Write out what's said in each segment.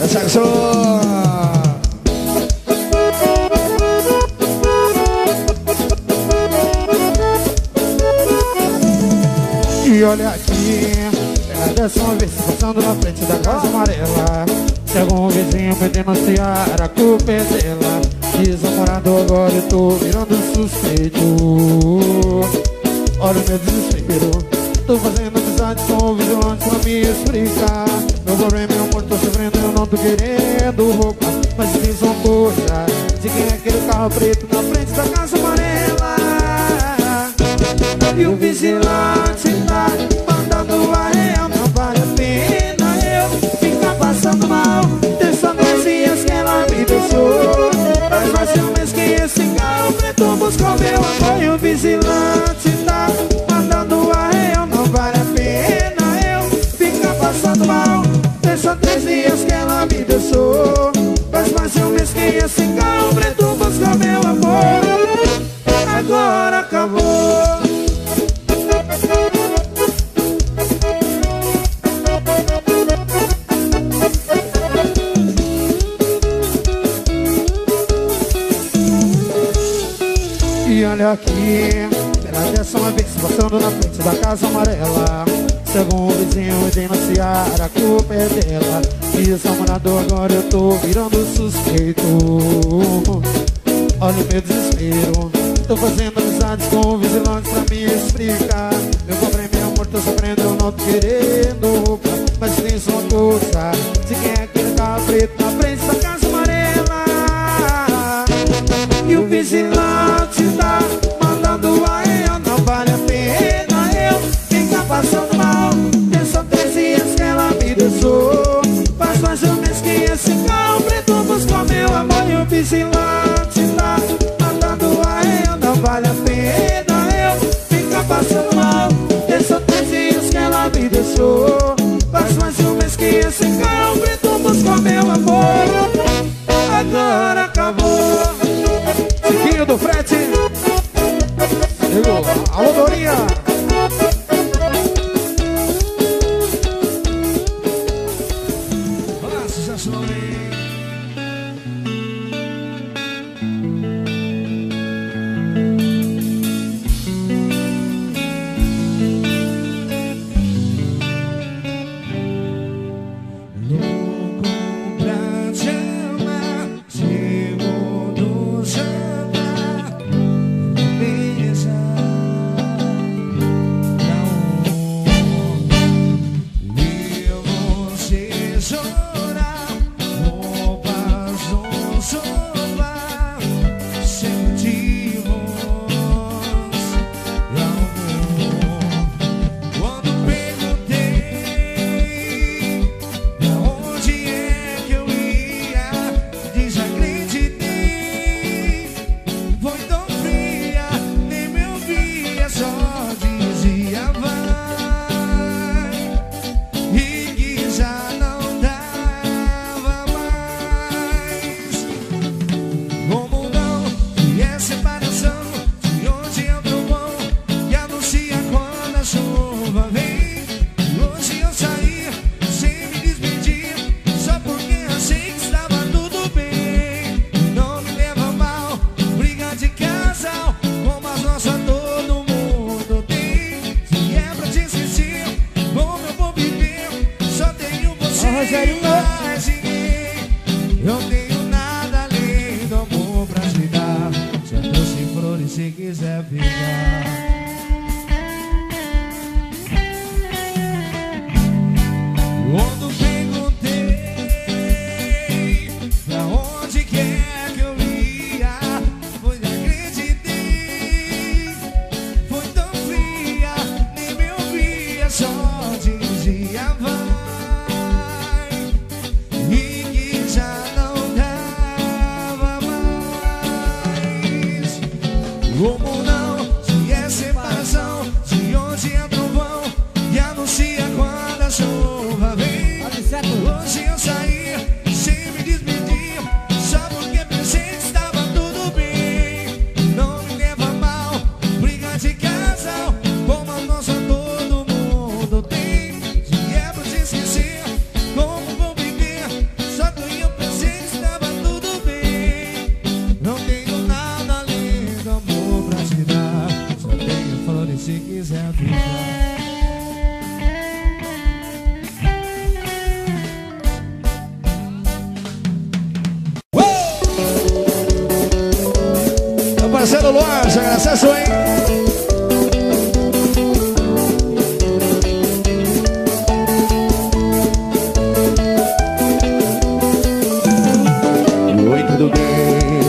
Sexo. E olha aqui, ela desce uma vez passando na frente da casa amarela. Se algum vizinho me denunciar, a culpa é dela. Diz o morador, agora eu tô virando suspeito. Olha o meu desespero, tô fazendo amizade com o vigilante pra me explicar. Meu problema é amor, tô sofrendo, eu não tô querendo roupa. Mas diz uma coisa, de quem é aquele carro preto na frente da casa amarela? E o vigilante tá mandando a real. Não vale a pena eu ficar passando mal. Tem só 2 dias que ela me deixou, mas vai ser um mês que esse carro preto buscou meu amor. E o vigilante tá mandando a real. Não vale a pena eu ficar passando mal. Tem só 3 dias que ela me deixou, mas vai ser um mês que esse carro preto buscou meu amor. Agora acabou. E olha aqui, ela desce uma vez passando na frente da casa amarela. Se algum vizinho me denunciar, a culpa é dela. Diz ao morador, agora eu tô virando suspeito. Olha o meu desespero, tô fazendo amizades com o vigilante pra me explicar. Meu problema é amor, tô sofrendo, eu não tô querendo roupa. Mas tem só uma coisa, de quem é aquele carro preto na frente da casa amarela? E o vigilante tá mandando a real. Não vale a pena eu ficar passando mal. Tem só 3 dias que ela me deixou, faz mais um mês que esse carro preto buscou meu amor. E o vigilante tá mandando a real. Não vale a pena eu ficar passando mal. Tem só 3 dias que ela me deixou, faz mais um mês que esse carro preto buscou meu amor. Agora acabou. Chiquinho do frete. Chegou. Alô, Dorinha. Olá, sucesso no meio. Como não, se é semana sucesso, hein? Oi, tudo bem?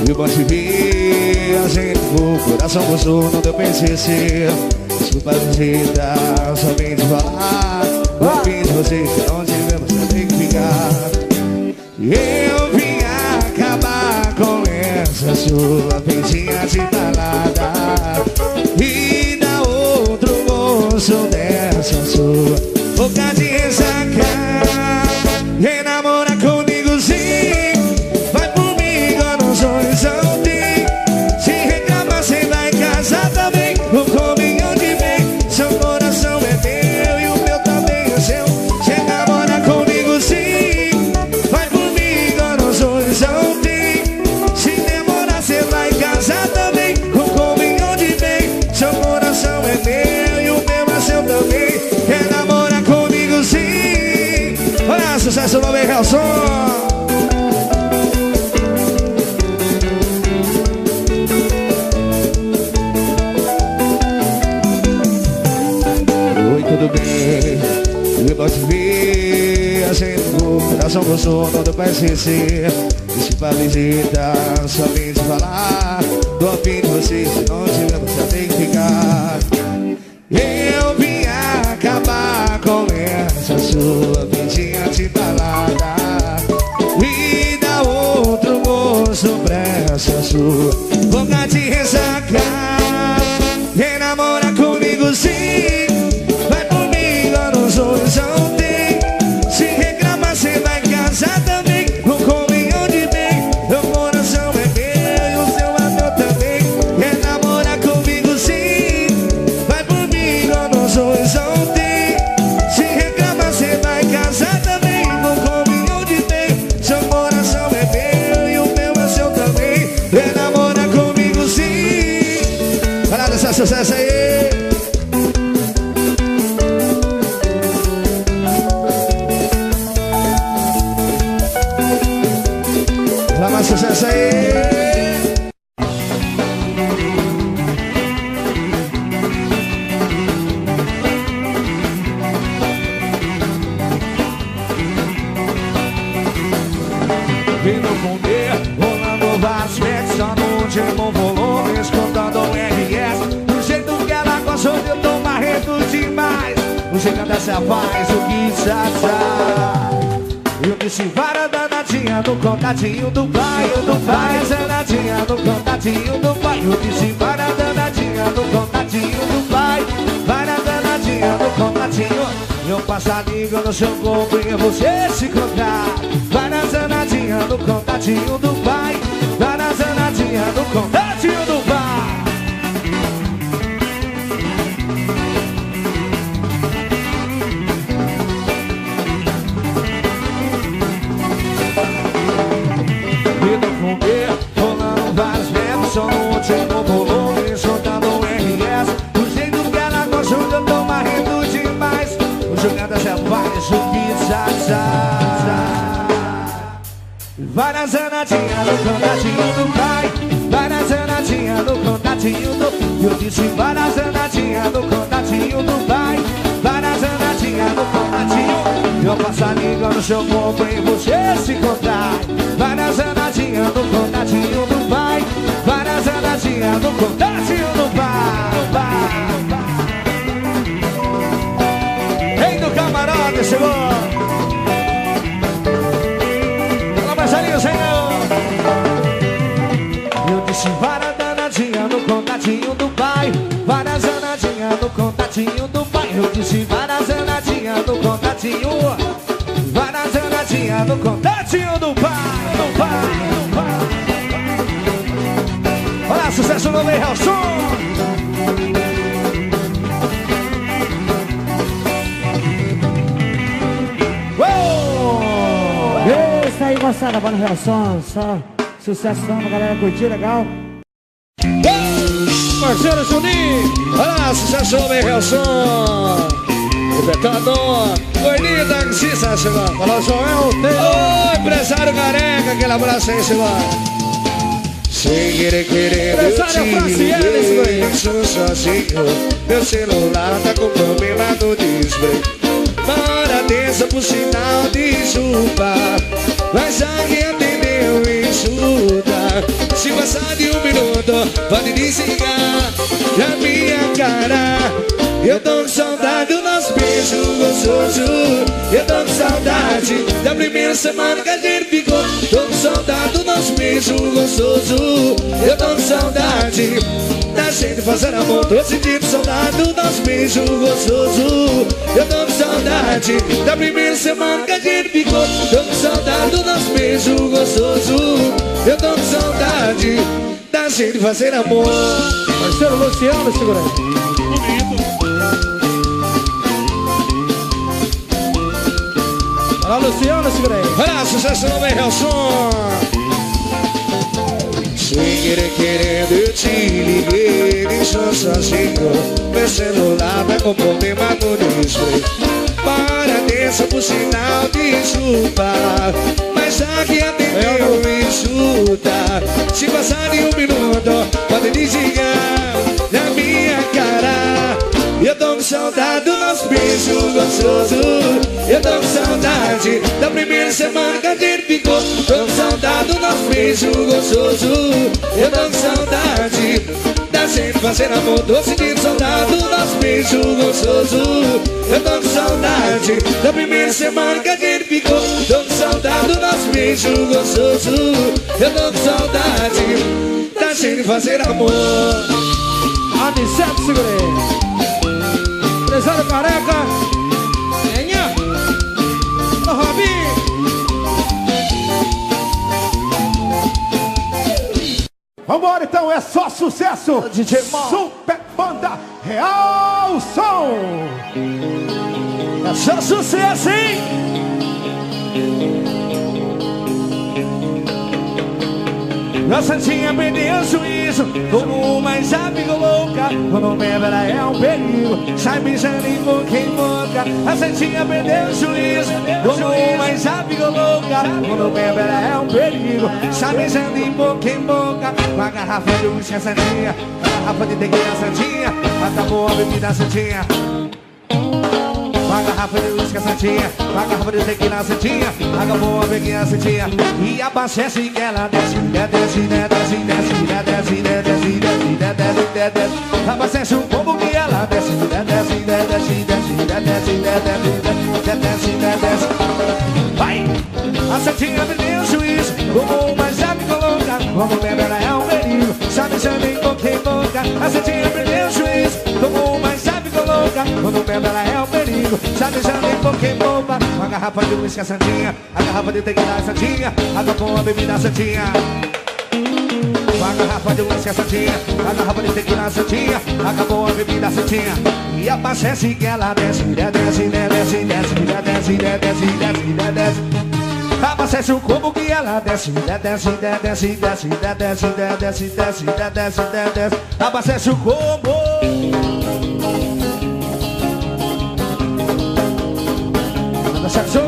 E bom te ver. A gente o coração gostou, não deu pra esquecer. Desculpa a visita, só vim te falar. Não fiz você, se não tiver, você tem que ficar. Eu vim acabar com essa sua pintinha de balada e dar outro gosto dessa sua boca de ressaca. Vem namorar comigo sim, vai por mim igual nos horizontes. Se reclamar cê vai casar também, o cominho de bem. Seu coração é meu e o meu também é seu. Cê namora comigo sim, vai por mim igual nos horizontes. Se demorar cê vai casar também, o cominho de bem. Seu coração é meu e o meu é seu também. Quer namorar comigo sim. Olha, sucesso no meio, som. Oi, tudo bem? Eu gosto de ver a gente no coração gostou, não deu pra esquecer. Desculpa a visita, só vim te falar. Tô afim de você, se não tiver você tem que ficar. Eu vim acabar com essa sua pintinha de balada e dar outro gosto pra essa sua boca de ressaca. Vem namorar comigo sim, vai por mim lá nos horizontes. Se reclamar cê vai casar também, no cominho de bem. Meu coração é meu e o seu é meu também. Quer namorar comigo sim, vai por mim lá nos horizontes. Se reclamar cê vai casar também, no cominho de bem. Seu coração é meu e o meu é seu também. Quer namorar comigo sim. Vai lá dessa sucesso aí. Vai mais sucesso aí. Vindo comer, rolando vários pets, só no último volume, escutando o RS. Do jeito que ela gostou de eu tô marrendo demais. O jeito dessa faz o que sabe. Eu disse vara danadinha no contatinho do pai, do pai, danadinha no contatinho do pai. Eu disse vara danadinha no contatinho do pai, vara danadinha no contatinho. Eu passo a língua no seu corpo e você se contar. Vara danadinha no contatinho do pai, vara danadinha no contatinho do pai. Rolando vários metros, só no último volume, soltando o RS. Do jeito que ela gosta, eu tô marrendo demais. O jogada já faz o que sabe. Vai na zanadinha no contatinho do pai, vai na zanadinha no contatinho do... Eu disse vai na zanadinha no contatinho do pai, vai na zanadinha no contatinho. Eu passo a língua no seu corpo e você se contar. Vai na zanadinha no contatinho do pai, vai na zanadinha no contatinho do pai. Rei do camarote chegou. Fala mais ali, senhor. Eu disse vara danadinha no contatinho do pai, vara zanadinha no contatinho do pai. Eu disse vara zanadinha no contatinho, vara zanadinha no contatinho do pai, do pai, do pai. Olha, sucesso no meio, som. Isso aí, moçada, vai no Real Som, só sucessão, a galera curtir, legal. Parceiro Juninho, olha, sucesso no meio, Real Som. O Betador, gordinho taxista, senhor. Fala, Joel. Ô, empresário careca, aquele abraço aí, senhor. Sem querer, eu te liguei. Estou sozinho, meu celular tá com problema no display. Hora dessa por sinal de chuva, mas alguém atendeu e escuta. Se passar de 1 minuto, pode desligar na minha cara. Eu tô com saudade do nosso beijo gostoso. Eu tô com saudade da primeira semana que a gente ficou. Tô com saudade do nosso beijo gostoso. Eu tô com saudade da gente fazer amor. Tô sentindo saudade do nosso beijo gostoso. Eu tô com saudade da primeira semana que a gente ficou. Tô com saudade do nosso beijo gostoso. Eu tô com saudade da gente fazer amor. Parceiro Luciano, segura aí. Olha lá, Luciano, segura aí. Olha lá, sucesso no meio, Relson. Sem querer, querendo, eu te liguei. Deixou sozinho, meu celular vai com problema no display. Para dessa por sinal de chuva, mas aqui atendeu e escuta. Se passar de 1 minuto, pode desligar na minha cara. Eu tô com saudade do nosso beijo gostoso. Eu tô com saudade da primeira semana que a gente ficou. Tô com saudade do nosso beijo gostoso. Eu tô com saudade da gente fazer amor. Tô sentindo saudade do nosso beijo gostoso. Eu tô com saudade da primeira semana que a gente ficou. Tô com saudade do nosso beijo gostoso. Eu tô com saudade da gente fazer amor. Aniceto, segura aí. Empresário Careca. Venha. Ô, Robinho. Vambora então, é só sucesso. DJ Super Banda Real Som. É só sucesso, hein? A Santinha perdeu o juízo, como uma amiga louca. Quando bebe ela é um perigo, sai beijando em boca em boca. A Santinha perdeu o juízo, como uma amiga louca. Quando bebe ela é um perigo, sai beijando em boca. Com a garrafa de uísque a Santinha, a garrafa de tequila Santinha, acabou a bebida Santinha. Com a garrafa de uísque a Santinha, com a garrafa de tequila Santinha, acabou a bebida Santinha. E abastece que ela desce, desce, desce, desce, desce, desce, desce, desce, desce. Abastece o pombo que ela desce, desce, desce, desce, desce, desce, desce, desce. Vai! A Santinha perdeu o juízo, como uma chave coloca. Como bebe ela é um perigo, sabe beijando em boca. A Santinha perdeu o juízo, como uma chave coloca. Quando bebe ela é um perigo, sabe beijando em boca. A garrafa de uísque a Santinha, a garrafa de tequila a Santinha, acabou a bebida Santinha. A garrafa de uísque a Santinha, a garrafa de tequila Santinha, acabou a bebida Santinha. E abastece que ela desce, desce, desce, desce, desce, desce, desce, desce. Abastece o combo que ela desce, desce, desce, desce, desce, desce, desce, desce, desce. Abastece o combo. Manda saxo.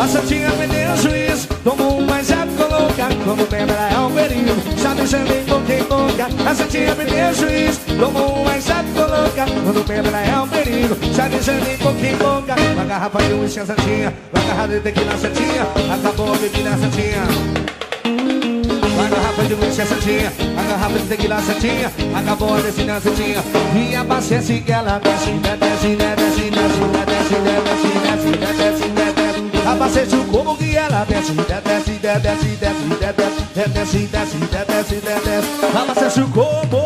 A Santinha perdeu o juízo, tomou uma chave coloca. Quando bebe ela é um perigo, sabe beijando em boca. A Santinha perdeu o juízo, tomou uma chave coloca. Quando bebe ela é um perigo, sabe beijando em boca. Uma garrafa de uísque a Santinha, uma garrafa de tequila Santinha, acabou a bebida Santinha. Uma garrafa de uísque a Santinha, a garrafa de tequila Santinha, acabou a bebida Santinha. E abastece que ela desce, desce, desce, desce, desce, desce, desce, desce, desce. Abastece o combo que ela desce, desce, desce, desce, desce, desce, desce, desce, desce. Abastece o combo.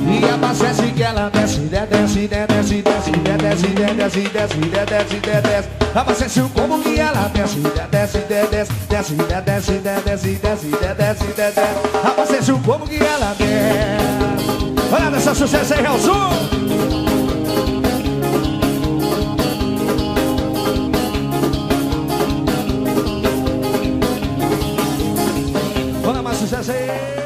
E abastece que ela desce, desce, desce, desce, desce, desce, desce, desce, desce. Abastece o combo que ela desce, desce, desce, desce, desce, desce, desce, desce, desce. Abastece o combo que ela desce. Olha nessa sucesso aí, Relson. Zezé.